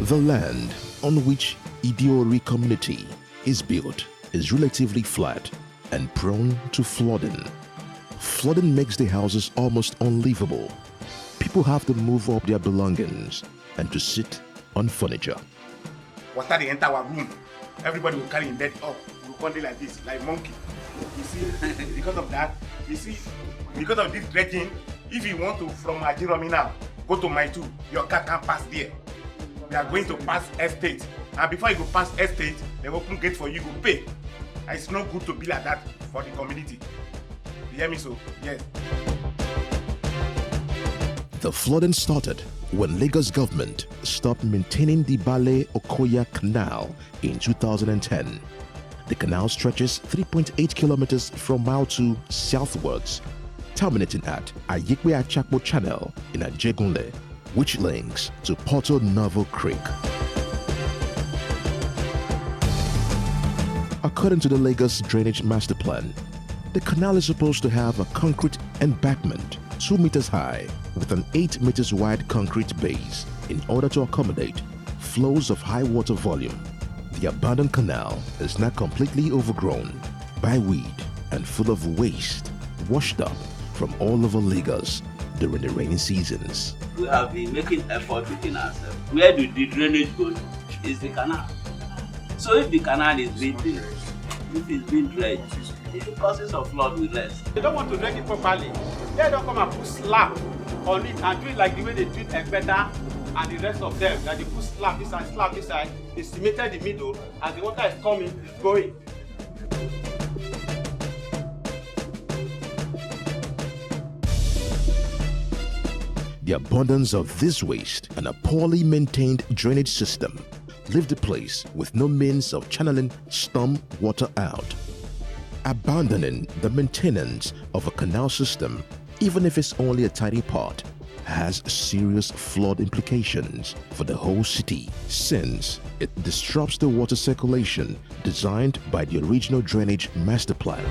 The land on which Idiori community is built is relatively flat and prone to flooding. Flooding makes the houses almost unlivable. People have to move up their belongings and to sit on furniture. Water they enter our room, everybody will carry in bed up. We'll come like this, like monkey. You see, because of that, you see, because of this dredging, if you want to from Ajiromi now, go to Maitu, your car can't pass there. We are going to pass estate. And before you go pass estate, they open gate for you, go pay. And it's not good to be like that for the community. You hear me so? Yes. The flooding started when Lagos government stopped maintaining the Bale Okoya Canal in 2010. The canal stretches 3.8 kilometers from Mile 2 southwards, terminating at Ayekwe Achakpo Channel in Ajegunle, which links to Porto Novo Creek. According to the Lagos Drainage Master Plan, the canal is supposed to have a concrete embankment 2 meters high with an 8 meters wide concrete base in order to accommodate flows of high water volume. The abandoned canal is now completely overgrown by weed and full of waste washed up from all over Lagos during the rainy seasons. We have been making effort within ourselves. Where do the drainage go to? Is the canal. So if the canal is being dredged, if it's being dredged, the causes of flood will less. They don't want to dredge it properly. They don't come and put slab on it and do it like the way they do it Ekpeta and the rest of them. That they put slab this side, they cemented the middle, and the water is coming, it's going. The abundance of this waste and a poorly maintained drainage system leave the place with no means of channeling storm water out. Abandoning the maintenance of a canal system, even if it's only a tiny part, has serious flood implications for the whole city, since it disrupts the water circulation designed by the original drainage master plan.